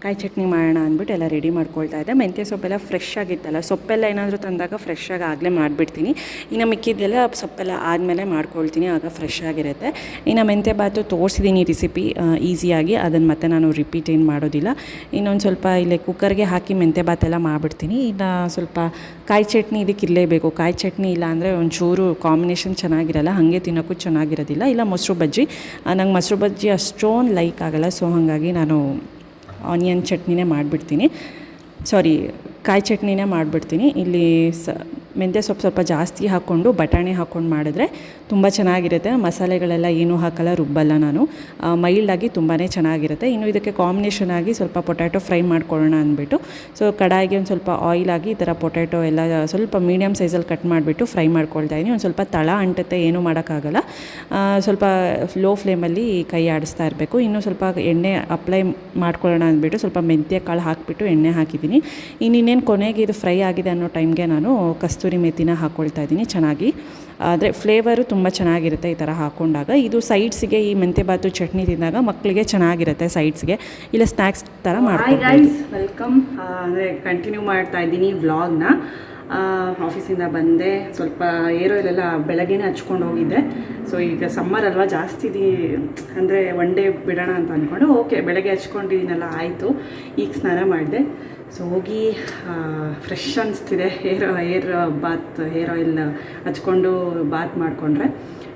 ಕಾಯಿ ಚಟ್ನಿ ಮಾಡೋಣ ಅಂದ್ಬಿಟ್ಟು ಎಲ್ಲ ರೆಡಿ ಮಾಡ್ಕೊಳ್ತಾ ಇದ್ದೆ. ಮೆಂತ್ಯ ಸೊಪ್ಪೆಲ್ಲ ಫ್ರೆಶ್ ಆಗಿತ್ತಲ್ಲ, ಸೊಪ್ಪೆಲ್ಲ ಏನಾದರೂ ತಂದಾಗ ಫ್ರೆಶ್ಶಾಗಿ ಆಗಲೇ ಮಾಡಿಬಿಡ್ತೀನಿ. ಇನ್ನು ಮಿಕ್ಕಿದ್ದೆಲ್ಲ ಸೊಪ್ಪೆಲ್ಲ ಆದಮೇಲೆ ಮಾಡ್ಕೊಳ್ತೀನಿ, ಆಗ ಫ್ರೆಶ್ ಆಗಿರುತ್ತೆ. ಇನ್ನು ಮೆಂತ್ಯ ಬಾತು ತೋರಿಸಿದ್ದೀನಿ ರೆಸಿಪಿ ಈಸಿಯಾಗಿ, ಅದನ್ನು ಮತ್ತೆ ನಾನು ರಿಪೀಟ್ ಏನು ಮಾಡೋದಿಲ್ಲ. ಇನ್ನೊಂದು ಸ್ವಲ್ಪ ಇಲ್ಲೇ ಕುಕ್ಕರ್ಗೆ ಹಾಕಿ ಮೆಂತ್ಯ ಬಾತೆಲ್ಲ ಮಾಡಿಬಿಡ್ತೀನಿ. ಇನ್ನು ಸ್ವಲ್ಪ ಕಾಯಿ ಚಟ್ನಿ ಇದಕ್ಕೆ ಇರಲೇಬೇಕು. ಕಾಯಿ ಚಟ್ನಿ ಇಲ್ಲ ಅಂದರೆ ಒಂಚೂರು ಕಾಂಬಿನೇಷನ್ ಚೆನ್ನಾಗಿರಲ್ಲ, ಹಾಗೆ ತಿನ್ನೋಕ್ಕೂ ಚೆನ್ನಾಗಿರೋದಿಲ್ಲ. ಇಲ್ಲ ಮೊಸರು ಬಜ್ಜಿ, ನಂಗೆ ಮೊಸರು ಬಜ್ಜಿ ಅಷ್ಟೊಂದು ಲೈಕ್ ಆಗಲ್ಲ. ಸೊ ಹಾಗಾಗಿ ನಾನು ಆನಿಯನ್ ಚಟ್ನಿನೇ ಮಾಡಿಬಿಡ್ತೀನಿ, ಕಾಯಿ ಚಟ್ನಿನೇ ಮಾಡಿಬಿಡ್ತೀನಿ. ಇಲ್ಲಿ ಮೆಂತ್ಯ ಸೊಪ್ಪು ಸ್ವಲ್ಪ ಜಾಸ್ತಿ ಹಾಕ್ಕೊಂಡು ಬಟಾಣಿ ಹಾಕ್ಕೊಂಡು ಮಾಡಿದ್ರೆ ತುಂಬ ಚೆನ್ನಾಗಿರುತ್ತೆ. ಮಸಾಲೆಗಳೆಲ್ಲ ಏನೂ ಹಾಕಲ್ಲ, ರುಬ್ಬಲ್ಲ ನಾನು. ಮೈಲ್ಡಾಗಿ ತುಂಬಾ ಚೆನ್ನಾಗಿರುತ್ತೆ. ಇನ್ನು ಇದಕ್ಕೆ ಕಾಂಬಿನೇಷನ್ ಆಗಿ ಸ್ವಲ್ಪ ಪೊಟ್ಯಾಟೊ ಫ್ರೈ ಮಾಡ್ಕೊಳ್ಳೋಣ ಅಂದ್ಬಿಟ್ಟು ಸೊ ಕಡಾಯಿಗೆ ಒಂದು ಸ್ವಲ್ಪ ಆಯಿಲ್ ಆಗಿ ಈ ಥರ ಪೊಟ್ಯಾಟೊ ಎಲ್ಲ ಸ್ವಲ್ಪ ಮೀಡಿಯಮ್ ಸೈಜಲ್ಲಿ ಕಟ್ ಮಾಡಿಬಿಟ್ಟು ಫ್ರೈ ಮಾಡ್ಕೊಳ್ತಾ ಇದ್ದೀನಿ. ಒಂದು ಸ್ವಲ್ಪ ತಳ ಅಂಟುತ್ತೆ, ಏನೂ ಮಾಡೋಕ್ಕಾಗಲ್ಲ. ಸ್ವಲ್ಪ ಲೋ ಫ್ಲೇಮಲ್ಲಿ ಕೈ ಆಡಿಸ್ತಾ ಇರಬೇಕು. ಇನ್ನೂ ಸ್ವಲ್ಪ ಎಣ್ಣೆ ಅಪ್ಲೈ ಮಾಡ್ಕೊಳ್ಳೋಣ ಅಂದ್ಬಿಟ್ಟು ಸ್ವಲ್ಪ ಮೆಂತ್ಯ ಕಾಳು ಹಾಕಿಬಿಟ್ಟು ಎಣ್ಣೆ ಹಾಕಿದ್ದೀನಿ. ಇನ್ನೇನು ಕೊನೆಗೆ ಇದು ಫ್ರೈ ಆಗಿದೆ ಅನ್ನೋ ಟೈಮ್ಗೆ ನಾನು ಕಸ್ತೂರಿ ಮೆಥಿನ ಹಾಕ್ಕೊಳ್ತಾ ಇದ್ದೀನಿ. ಚೆನ್ನಾಗಿ ಆದರೆ ಫ್ಲೇವರು ತುಂಬ ಚೆನ್ನಾಗಿರುತ್ತೆ ಈ ಥರ ಹಾಕ್ಕೊಂಡಾಗ. ಇದು ಸೈಡ್ಸಿಗೆ ಈ ಮೆಂತ್ಯ ಬಾತು ಚಟ್ನಿ ತಿಂದಾಗ ಮಕ್ಕಳಿಗೆ ಚೆನ್ನಾಗಿರುತ್ತೆ ಸೈಡ್ಸ್ಗೆ, ಇಲ್ಲ ಸ್ನ್ಯಾಕ್ಸ್ ಥರ ಮಾಡ್ತೀನಿ. Guys, welcome. ಅಂದರೆ ಕಂಟಿನ್ಯೂ ಮಾಡ್ತಾ ಇದ್ದೀನಿ ವ್ಲಾಗ್ನ. ಆಫೀಸಿಂದ ಬಂದೆ, ಸ್ವಲ್ಪ ಏರ್ ಆಯಿಲೆಲ್ಲ ಬೆಳಗ್ಗೆನೇ ಹಚ್ಕೊಂಡು ಹೋಗಿದ್ದೆ. ಸೊ ಈಗ ಸಮ್ಮರ್ ಅಲ್ವಾ, ಜಾಸ್ತಿ ಅಂದರೆ ಒನ್ ಡೇ ಬಿಡೋಣ ಅಂತ ಅಂದ್ಕೊಂಡು ಓಕೆ ಬೆಳಗ್ಗೆ ಹಚ್ಕೊಂಡಿದ್ದೀನಲ್ಲ, ಆಯಿತು. ಈಗ ಸ್ನಾನ ಮಾಡಿದೆ. ಸೊ ಹೋಗಿ ಫ್ರೆಶ್ ಅನಿಸ್ತಿದೆ. ಹೇರ್ ಬಾತ್, ಹೇರ್ ಆಯಿಲ್ ಹಚ್ಕೊಂಡು ಬಾತ್ ಮಾಡಿಕೊಂಡ್ರೆ.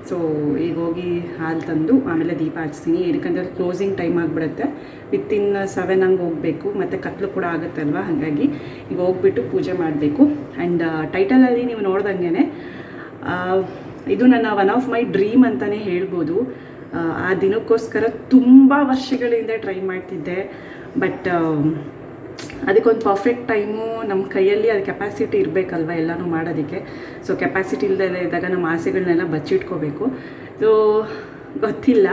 ಸೊ ಈಗ ಹೋಗಿ ಹಾಲು ತಂದು ಆಮೇಲೆ ದೀಪ ಹಚ್ತೀನಿ. ಏನಕ್ಕಂದ್ರೆ ಕ್ಲೋಸಿಂಗ್ ಟೈಮ್ ಆಗಿಬಿಡುತ್ತೆ. ವಿತಿನ್ 7 ಹಂಗೆ ಹೋಗಬೇಕು, ಮತ್ತು ಕತ್ಲು ಕೂಡ ಆಗುತ್ತೆ ಅಲ್ವಾ, ಹಾಗಾಗಿ ಈಗ ಹೋಗ್ಬಿಟ್ಟು ಪೂಜೆ ಮಾಡಬೇಕು. ಆ್ಯಂಡ್ ಟೈಟಲಲ್ಲಿ ನೀವು ನೋಡ್ದಂಗೆ ಇದು ನನ್ನ ಒನ್ ಆಫ್ ಮೈ ಡ್ರೀಮ್ ಅಂತಲೇ ಹೇಳ್ಬೋದು. ಆ ದಿನಕ್ಕೋಸ್ಕರ ತುಂಬ ವರ್ಷಗಳಿಂದ ಟ್ರೈ ಮಾಡ್ತಿದ್ದೆ. ಬಟ್ ಅದಕ್ಕೊಂದು ಪರ್ಫೆಕ್ಟ್ ಟೈಮು ನಮ್ಮ ಕೈಯಲ್ಲಿ ಅದು ಕೆಪಾಸಿಟಿ ಇರಬೇಕಲ್ವ ಎಲ್ಲನೂ ಮಾಡೋದಕ್ಕೆ. ಸೊ ಕೆಪಾಸಿಟಿ ಇಲ್ಲದೆ ಇದ್ದಾಗ ನಮ್ಮ ಆಸೆಗಳನ್ನೆಲ್ಲ ಬಚ್ಚಿಟ್ಕೋಬೇಕು. ಸೊ ಗೊತ್ತಿಲ್ಲ.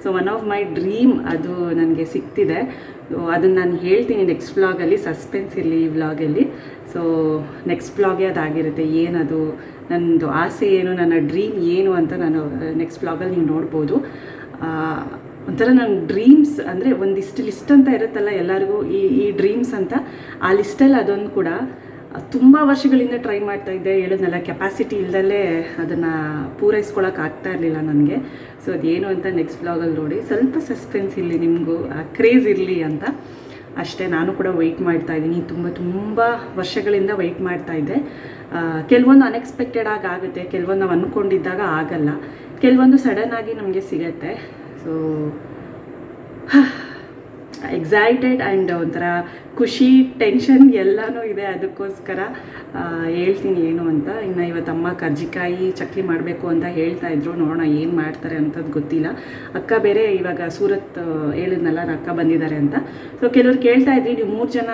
So one of my dream ಅದು ನನಗೆ ಸಿಗ್ತಿದೆ. ಸೊ ಅದನ್ನು ನಾನು ಹೇಳ್ತೀನಿ ನೆಕ್ಸ್ಟ್ ವ್ಲಾಗಲ್ಲಿ, ಸಸ್ಪೆನ್ಸ್ ಇರಲಿ ಈ ವ್ಲಾಗಲ್ಲಿ. ಸೊ ನೆಕ್ಸ್ಟ್ ವ್ಲಾಗೇ ಅದಾಗಿರುತ್ತೆ. ಏನದು ನನ್ನದು ಆಸೆ ಏನು, ನನ್ನ ಡ್ರೀಮ್ ಏನು ಅಂತ ನಾನು ನೆಕ್ಸ್ಟ್ ವ್ಲಾಗಲ್ಲಿ ನೀವು ನೋಡ್ಬೋದು. ಒಂಥರ ನನ್ನ ಡ್ರೀಮ್ಸ್ ಅಂದರೆ ಒಂದಿಷ್ಟು ಲಿಸ್ಟ್ ಅಂತ ಇರುತ್ತಲ್ಲ ಎಲ್ಲರಿಗೂ, ಈ ಡ್ರೀಮ್ಸ್ ಅಂತ. ಆ ಲಿಸ್ಟಲ್ಲಿ ಅದೊಂದು ಕೂಡ ತುಂಬ ವರ್ಷಗಳಿಂದ ಟ್ರೈ ಮಾಡ್ತಾಯಿದ್ದೆ. ಹೇಳಿದ್ನಲ್ಲ, ಕೆಪಾಸಿಟಿ ಇಲ್ಲದಲ್ಲೇ ಅದನ್ನು ಪೂರೈಸ್ಕೊಳಕ್ಕೆ ಆಗ್ತಾ ಇರಲಿಲ್ಲ ನನಗೆ. ಸೊ ಅದೇನು ಅಂತ ನೆಕ್ಸ್ಟ್ ವ್ಲಾಗಲ್ಲಿ ನೋಡಿ. ಸ್ವಲ್ಪ ಸಸ್ಪೆನ್ಸ್ ಇರಲಿ, ನಿಮಗೂ ಕ್ರೇಜ್ ಇರಲಿ ಅಂತ ಅಷ್ಟೇ. ನಾನು ಕೂಡ ವೆಯ್ಟ್ ಮಾಡ್ತಾಯಿದ್ದೀನಿ, ತುಂಬ ವರ್ಷಗಳಿಂದ ವೆಯ್ಟ್ ಮಾಡ್ತಾಯಿದ್ದೆ. ಕೆಲವೊಂದು ಅನ್ಎಕ್ಸ್ಪೆಕ್ಟೆಡ್ ಆಗುತ್ತೆ, ಕೆಲವೊಂದು ನಾವು ಅಂದ್ಕೊಂಡಿದ್ದಾಗ ಆಗಲ್ಲ, ಕೆಲವೊಂದು ಸಡನ್ನಾಗಿ ನಮಗೆ ಸಿಗತ್ತೆ. ಸೊ ಎಕ್ಸೈಟೆಡ್ ಆ್ಯಂಡ್ ಒಂಥರ ಖುಷಿ, ಟೆನ್ಷನ್ ಎಲ್ಲನೂ ಇದೆ. ಅದಕ್ಕೋಸ್ಕರ ಹೇಳ್ತೀನಿ ಏನು ಅಂತ. ಇನ್ನು ಇವತ್ತು ಅಮ್ಮ ಕರ್ಜಿಕಾಯಿ ಚಕ್ಲಿ ಮಾಡಬೇಕು ಅಂತ ಹೇಳ್ತಾಯಿದ್ರು. ನೋಡೋಣ ಏನು ಮಾಡ್ತಾರೆ ಅಂಥದ್ದು ಗೊತ್ತಿಲ್ಲ. ಅಕ್ಕ ಬೇರೆ ಇವಾಗ ಸೂರತ್ ಹೇಳಿದ್ನಲ್ಲ, ನನ್ನ ಅಕ್ಕ ಬಂದಿದ್ದಾರೆ ಅಂತ. ಸೊ ಕೆಲವ್ರು ಕೇಳ್ತಾಯಿದ್ರಿ, ನೀವು 3 ಜನ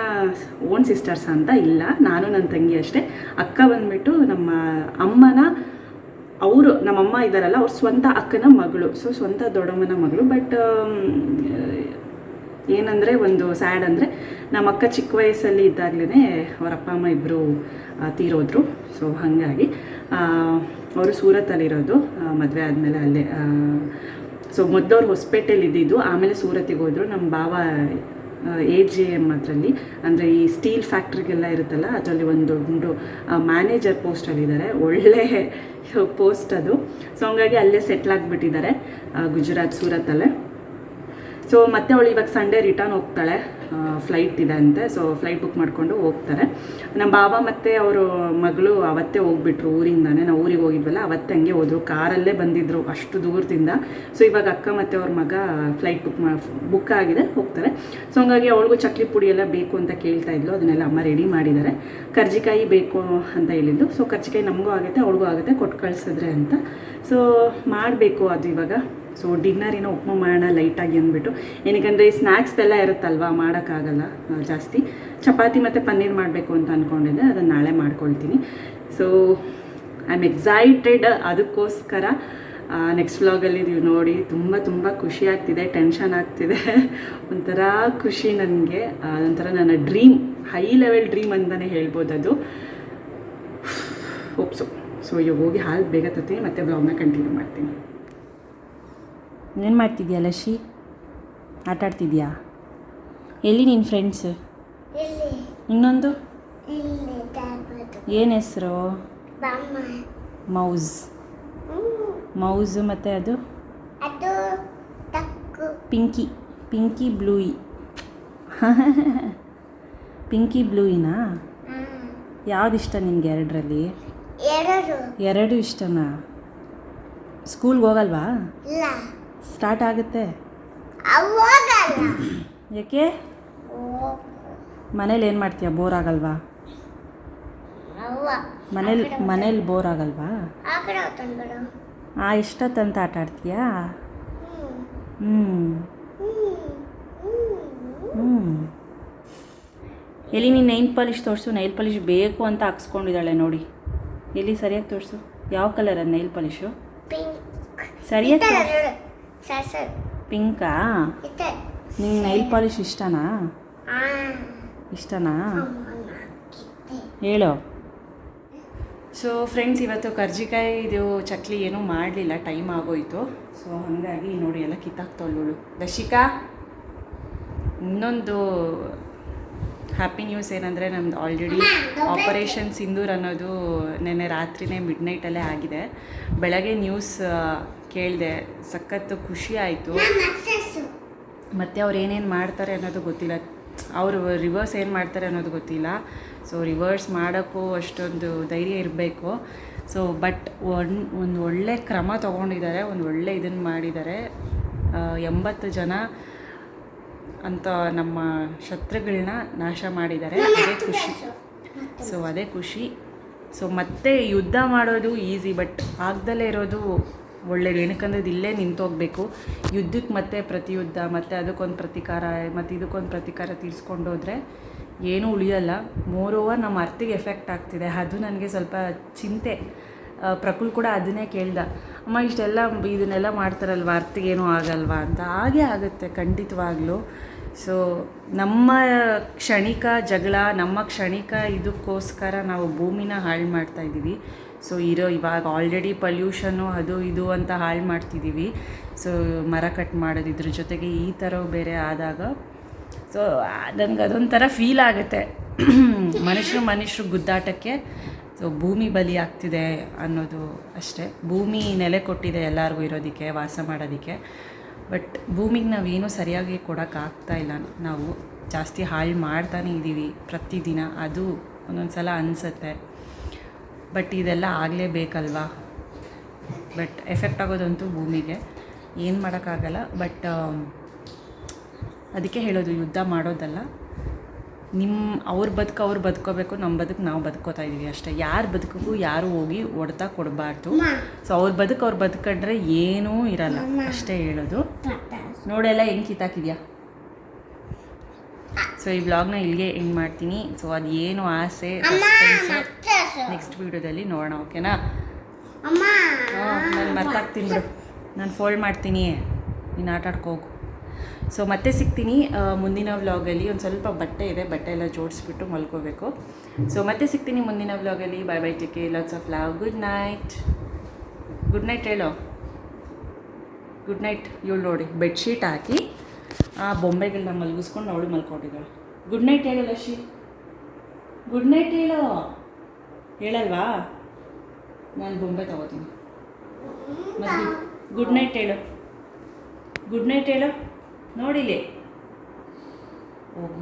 ಓನ್ ಸಿಸ್ಟರ್ಸ್ ಅಂತ. ಇಲ್ಲ, ನಾನು ನನ್ನ ತಂಗಿ ಅಷ್ಟೇ. ಅಕ್ಕ ಬಂದುಬಿಟ್ಟು ನಮ್ಮ ನಮ್ಮಮ್ಮ ಇದ್ದಾರಲ್ಲ, ಅವ್ರ ಸ್ವಂತ ಅಕ್ಕನ ಮಗಳು. ಸೊ ಸ್ವಂತ ದೊಡ್ಡಮ್ಮನ ಮಗಳು. ಬಟ್ ಏನಂದರೆ ಒಂದು ಸ್ಯಾಡ್ ಅಂದರೆ, ನಮ್ಮ ಅಕ್ಕ ಚಿಕ್ಕ ವಯಸ್ಸಲ್ಲಿ ಇದ್ದಾಗಲೇ ಅವ್ರ ಅಪ್ಪ ಅಮ್ಮ ಇಬ್ಬರು ತೀರೋದ್ರು. ಸೊ ಹಾಗಾಗಿ ಅವರು ಸೂರತ್ತಲ್ಲಿರೋದು, ಮದುವೆ ಆದಮೇಲೆ ಅಲ್ಲೇ. ಸೊ ಮೊದಲವ್ರು ಹೊಸಪೇಟೆಯಲ್ಲಿ ಇದ್ದಿದ್ದು, ಆಮೇಲೆ ಸೂರತ್ತಿಗೆ ಹೋದರು. ನಮ್ಮ ಭಾವ AJM ಅದರಲ್ಲಿ, ಅಂದರೆ ಈ ಸ್ಟೀಲ್ ಫ್ಯಾಕ್ಟ್ರಿಗೆಲ್ಲ ಇರುತ್ತಲ್ಲ, ಅದರಲ್ಲಿ ಒಂದು ದೊಡ್ಡ ಮ್ಯಾನೇಜರ್ ಪೋಸ್ಟಲ್ಲಿದ್ದಾರೆ. ಒಳ್ಳೆ ಪೋಸ್ಟ್ ಅದು. ಸೊ ಹಂಗಾಗಿ ಅಲ್ಲೇ ಸೆಟ್ಲ್ ಆಗಿಬಿಟ್ಟಿದ್ದಾರೆ, ಗುಜರಾತ್ ಸೂರತ್ತಲ್ಲೇ. ಸೊ ಮತ್ತೆ ಅವಳು ಇವಾಗ ಸಂಡೇ ರಿಟರ್ನ್ ಹೋಗ್ತಾಳೆ, ಫ್ಲೈಟ್ ಇದೆ ಅಂತೆ. ಸೊ ಫ್ಲೈಟ್ ಬುಕ್ ಮಾಡಿಕೊಂಡು ಹೋಗ್ತಾರೆ. ನಮ್ಮ ಬಾಬಾ ಮತ್ತು ಅವರು ಮಗಳು ಅವತ್ತೇ ಹೋಗ್ಬಿಟ್ರು ಊರಿಂದಾನೆ. ನಾವು ಊರಿಗೆ ಹೋಗಿದ್ವಲ್ಲ ಅವತ್ತೇ ಹಂಗೆ ಹೋದರು, ಕಾರಲ್ಲೇ ಬಂದಿದ್ದರು ಅಷ್ಟು ದೂರದಿಂದ. ಸೊ ಇವಾಗ ಅಕ್ಕ ಮತ್ತು ಅವ್ರ ಮಗ ಫ್ಲೈಟ್ ಬುಕ್ ಆಗಿದೆ, ಹೋಗ್ತಾರೆ. ಸೊ ಹಂಗಾಗಿ ಅವಳಿಗೂ ಚಕ್ಲಿ ಪುಡಿ ಎಲ್ಲ ಬೇಕು ಅಂತ ಕೇಳ್ತಾ ಇದ್ಲು, ಅದನ್ನೆಲ್ಲ ಅಮ್ಮ ರೆಡಿ ಮಾಡಿದ್ದಾರೆ. ಕರ್ಜಿಕಾಯಿ ಬೇಕು ಅಂತ ಹೇಳಿದ್ದು. ಸೊ ಕರ್ಜಿಕಾಯಿ ನಮಗೂ ಆಗುತ್ತೆ ಅವಳಿಗೂ ಆಗುತ್ತೆ, ಕೊಟ್ಟು ಕಳಿಸಿದ್ರೆ ಅಂತ. ಸೊ ಮಾಡಬೇಕು ಅದು ಇವಾಗ. ಸೊ ಡಿನ್ನರಿನ ಉಪ್ಪು ಮಾಡೋಣ ಲೈಟಾಗಿ ಅಂದ್ಬಿಟ್ಟು, ಏನಕ್ಕಂದರೆ ಸ್ನ್ಯಾಕ್ಸ್ ಎಲ್ಲ ಇರುತ್ತಲ್ವ, ಮಾಡೋಕ್ಕಾಗಲ್ಲ ಜಾಸ್ತಿ. ಚಪಾತಿ ಮತ್ತು ಪನ್ನೀರ್ ಮಾಡಬೇಕು ಅಂತ ಅಂದ್ಕೊಂಡಿದ್ದೆ, ಅದನ್ನು ನಾಳೆ ಮಾಡ್ಕೊಳ್ತೀನಿ. ಸೊ ಐ ಆಮ್ ಎಕ್ಸೈಟೆಡ್ ಅದಕ್ಕೋಸ್ಕರ. ನೆಕ್ಸ್ಟ್ ವ್ಲಾಗಲ್ಲಿ ನೀವು ನೋಡಿ. ತುಂಬ ತುಂಬ ಖುಷಿ ಆಗ್ತಿದೆ, ಟೆನ್ಷನ್ ಆಗ್ತಿದೆ, ಒಂಥರ ಖುಷಿ ನನಗೆ. ಅದೊಂಥರ ನನ್ನ ಡ್ರೀಮ್, ಹೈ ಲೆವೆಲ್ ಡ್ರೀಮ್ ಅಂತಲೇ ಹೇಳ್ಬೋದು ಅದು. ಹೋಪ್ಸು. ಸೊ ಇವಾಗ ಹೋಗಿ ಹಾಲು ಬೇಗ ತರ್ತೀನಿ, ಮತ್ತೆ ವ್ಲಾಗ್ನ ಕಂಟಿನ್ಯೂ ಮಾಡ್ತೀನಿ. ಏನು ಮಾಡ್ತಿದ್ಯಾ ಲಶಿ? ಆಟ ಆಡ್ತಿದ್ಯಾ? ಎಲ್ಲಿ ನಿನ್ನ ಫ್ರೆಂಡ್ಸ್? ಇಲ್ಲಿ ಇನ್ನೊಂದು ಇಲ್ಲಿ ದಾಬದು ಏನು ಹೆಸರು? ಬಾಮ್ಮ. ಮೌಸ್. ಮೌಸ್ ಮತ್ತು ಅದು ಅದು ತಕ್ಕು. ಪಿಂಕಿ ಬ್ಲೂಯಿ. ಪಿಂಕಿ ಬ್ಲೂಯಿನಾ? ಯಾವ್ದು ಇಷ್ಟ ನಿನಗೆ ಎರಡರಲ್ಲಿ? ಎರಡು ಇಷ್ಟನಾ? ಸ್ಕೂಲ್ಗೆ ಹೋಗಲ್ವಾ? ಇಲ್ಲ, ಸ್ಟಾರ್ಟ್ ಆಗುತ್ತೆ. ಅವಾಗಲ್ಲ. ಯಾಕೆ? ಮನೇಲಿ ಏನು ಮಾಡ್ತೀಯ? ಬೋರ್ ಆಗಲ್ವಾ? ಅವ್ವ ಮನೇಲಿ ಬೋರ್ ಆಗಲ್ವಾ? ಆ ಕಡೆ ಹೊತ್ತಂದ್ಬಿಡು. ಇಷ್ಟೊತ್ತಂತ ಆಟ ಆಡ್ತೀಯಾ? ಎಲ್ಲಿ ನೀನು ನೈಲ್ ಪಾಲಿಶ್ ತೋರಿಸು. ನೈಲ್ ಪಾಲಿಶ್ ಬೇಕು ಅಂತ ಹಾಕ್ಸ್ಕೊಂಡಿದ್ದಾಳೆ ನೋಡಿ. ಎಲ್ಲಿ ಸರಿಯಾಗಿ ತೋರಿಸು. ಯಾವ ಕಲರ್ ಅದು ನೈಲ್ ಪಾಲಿಶು? ಪಿಂಕ್. ಸರಿಯಾಗಿ ಸರ್ ಪಿಂಕಾ? ಇತ್ತೆ. ನಿಂಗೆ ನೈಲ್ ಪಾಲಿಶ್ ಇಷ್ಟನಾ? ಆ ಇಷ್ಟನಾ? ಕಿತ್ತೆ. ಹೇಳು. ಸೊ ಫ್ರೆಂಡ್ಸ್, ಇವತ್ತು ಕರ್ಜಿಕಾಯಿ ಇದು ಚಕ್ಲಿ ಏನೂ ಮಾಡಲಿಲ್ಲ, ಟೈಮ್ ಆಗೋಯಿತು. ಸೊ ಹಾಗಾಗಿ ನೋಡಿ ಎಲ್ಲ ಕಿತ್ತಾಕ್ತವಳು ದಶಿಕಾ. ಇನ್ನೊಂದು ಹ್ಯಾಪಿ ನ್ಯೂಸ್ ಏನಂದರೆ, ನಮ್ದು ಆಲ್ರೆಡಿ ಆಪರೇಷನ್ ಸಿಂಧೂರ್ ಅನ್ನೋದು ನೆನ್ನೆ ರಾತ್ರಿನೇ ಮಿಡ್ನೈಟಲ್ಲೇ ಆಗಿದೆ. ಬೆಳಗ್ಗೆ ನ್ಯೂಸ್ ಕೇಳಿದೆ, ಸಖತ್ತು ಖುಷಿ ಆಯಿತು. ಮತ್ತು ಅವ್ರು ಏನೇನು ಮಾಡ್ತಾರೆ ಅನ್ನೋದು ಗೊತ್ತಿಲ್ಲ, ಅವರು ರಿವರ್ಸ್ ಏನು ಮಾಡ್ತಾರೆ ಅನ್ನೋದು ಗೊತ್ತಿಲ್ಲ. ಸೊ ರಿವರ್ಸ್ ಮಾಡೋಕ್ಕೂ ಅಷ್ಟೊಂದು ಧೈರ್ಯ ಇರಬೇಕು. ಸೊ ಬಟ್ ಒಂದು ಒಳ್ಳೆ ಕ್ರಮ ತೊಗೊಂಡಿದ್ದಾರೆ, ಒಂದು ಒಳ್ಳೆ ಇದನ್ನು ಮಾಡಿದ್ದಾರೆ. 80 ಜನ ಅಂತ ನಮ್ಮ ಶತ್ರುಗಳನ್ನ ನಾಶ ಮಾಡಿದ್ದಾರೆ. ಅದೇ ಖುಷಿ. ಸೊ ಅದೇ ಖುಷಿ. ಸೊ ಮತ್ತೆ ಯುದ್ಧ ಮಾಡೋದು ಈಸಿ, ಬಟ್ ಆಗ್ದಲೇ ಇರೋದು ಒಳ್ಳೇದು. ಏನಕ್ಕಂದ್ರೆ ಇಲ್ಲೇ ನಿಂತೋಗ್ಬೇಕು. ಯುದ್ಧಕ್ಕೆ ಮತ್ತೆ ಪ್ರತಿಯುದ್ಧ, ಮತ್ತು ಅದಕ್ಕೊಂದು ಪ್ರತಿಕಾರ, ಮತ್ತು ಇದಕ್ಕೊಂದು ಪ್ರತಿಕಾರ ತೀರಿಸ್ಕೊಂಡು ಹೋದರೆ ಏನೂ ಉಳಿಯಲ್ಲ. ಮೋರೋವರ್ ನಮ್ಮ ಅರ್ಥಿಗೆ ಎಫೆಕ್ಟ್ ಆಗ್ತಿದೆ, ಅದು ನನಗೆ ಸ್ವಲ್ಪ ಚಿಂತೆ. ಪ್ರಕುಲ್ ಕೂಡ ಅದನ್ನೇ ಕೇಳ್ದ, ಅಮ್ಮ ಇಷ್ಟೆಲ್ಲ ಇದನ್ನೆಲ್ಲ ಮಾಡ್ತಾರಲ್ವ, ಅರ್ಥಿಗೇನೂ ಆಗಲ್ವಾ ಅಂತ. ಹಾಗೇ ಆಗುತ್ತೆ ಖಂಡಿತವಾಗ್ಲೂ. ಸೊ ನಮ್ಮ ಕ್ಷಣಿಕ ಜಗಳ, ನಮ್ಮ ಕ್ಷಣಿಕ ಇದಕ್ಕೋಸ್ಕರ ನಾವು ಭೂಮಿನ ಹಾಳು ಮಾಡ್ತಾಯಿದ್ದೀವಿ. ಸೊ ಇವಾಗ ಆಲ್ರೆಡಿ ಪಲ್ಯೂಷನ್ನು ಅದು ಇದು ಅಂತ ಹಾಳು ಮಾಡ್ತಿದ್ದೀವಿ. ಸೊ ಮರ ಕಟ್ ಮಾಡೋದು, ಇದ್ರ ಜೊತೆಗೆ ಈ ಥರ ಬೇರೆ ಆದಾಗ ಸೊ ನನಗೆ ಅದೊಂಥರ ಫೀಲ್ ಆಗುತ್ತೆ. ಮನುಷ್ಯರು ಗುದ್ದಾಟಕ್ಕೆ ಸೊ ಭೂಮಿ ಬಲಿ ಆಗ್ತಿದೆ ಅನ್ನೋದು ಅಷ್ಟೇ. ಭೂಮಿ ನೆಲೆ ಕೊಟ್ಟಿದೆ ಎಲ್ಲರಿಗೂ ಇರೋದಕ್ಕೆ, ವಾಸ ಮಾಡೋದಕ್ಕೆ. ಬಟ್ ಭೂಮಿಗೆ ನಾವೇನೂ ಸರಿಯಾಗಿ ಕೊಡೋಕ್ಕಾಗ್ತಾ ಇಲ್ಲ. ನಾವು ಜಾಸ್ತಿ ಹಾಳು ಮಾಡ್ತಾನೇ ಇದ್ದೀವಿ ಪ್ರತಿದಿನ. ಅದು ಒಂದೊಂದು ಸಲ ಅನಿಸುತ್ತೆ. ಬಟ್ ಇದೆಲ್ಲ ಆಗಲೇಬೇಕಲ್ವಾ. ಬಟ್ ಎಫೆಕ್ಟ್ ಆಗೋದಂತೂ ಭೂಮಿಗೆ, ಏನು ಮಾಡೋಕ್ಕಾಗಲ್ಲ. ಬಟ್ ಅದಕ್ಕೆ ಹೇಳೋದು, ಯುದ್ಧ ಮಾಡೋದಲ್ಲ. ಅವ್ರ ಬದುಕು ಅವ್ರು ಬದುಕೋಬೇಕು, ನಮ್ಮ ಬದುಕು ನಾವು ಬದುಕೋತಾ ಇದ್ದೀವಿ ಅಷ್ಟೇ. ಯಾರ ಬದುಕಿಗೂ ಯಾರು ಹೋಗಿ ಹೊಡೆತ ಕೊಡಬಾರ್ದು. ಸೊ ಅವ್ರ ಬದುಕು ಅವ್ರು ಬದುಕೊಂಡ್ರೆ ಏನೂ ಇರಲ್ಲ, ಅಷ್ಟೇ ಹೇಳೋದು. ನೋಡೆಲ್ಲ ಹೆಂಗೆ ಕಿತ್ತಾಕಿದ್ಯಾ. ಸೊ ಈ ವ್ಲಾಗ್ನ ಇಲ್ಲಿಗೆ ಎಂಡ್ ಮಾಡ್ತೀನಿ. ಸೊ ಅದು ಏನು ಆಸೆ, ನೆಕ್ಸ್ಟ್ ವೀಡಿಯೋದಲ್ಲಿ ನೋಡೋಣ, ಓಕೆನಾ? ನಾನು ಮರ್ತಾಗ್ತೀನಿ ಬಿಡು, ನಾನು ಫೋಲ್ಡ್ ಮಾಡ್ತೀನಿ, ನೀನು ಆಟ ಆಡ್ಕೋಗು. ಸೊ ಮತ್ತೆ ಸಿಗ್ತೀನಿ ಮುಂದಿನ ವ್ಲಾಗಲ್ಲಿ. ಒಂದು ಸ್ವಲ್ಪ ಬಟ್ಟೆ ಇದೆ, ಬಟ್ಟೆ ಎಲ್ಲ ಜೋಡಿಸ್ಬಿಟ್ಟು ಮಲ್ಕೋಬೇಕು. ಸೊ ಮತ್ತೆ ಸಿಗ್ತೀನಿ ಮುಂದಿನ ವ್ಲಾಗಲ್ಲಿ. Bye bye, take care, lots of love, good night. Good night ಹೇಳೋ. Good night. ಇವಳು ನೋಡಿ ಬೆಡ್ಶೀಟ್ ಹಾಕಿ ಆ ಬೊಂಬೆಗಳನ್ನ ಮಲಗಿಸ್ಕೊಂಡು ಅವಳು ಮಲ್ಕೊಂಡಿದ್ದಾಳೆ. ಗುಡ್ ನೈಟ್ ಹೇಳು ಲಶಿ. ಗುಡ್ ನೈಟ್ ಹೇಳೋ. ಹೇಳಲ್ವಾ? ನಾನು ಬೊಂಬೆ ತಗೋತೀನಿ. ಮತ್ತೆ ಗುಡ್ ನೈಟ್ ಹೇಳು. ಗುಡ್ ನೈಟ್ ಹೇಳು. ನೋಡಿಲಿ ಹೋಗು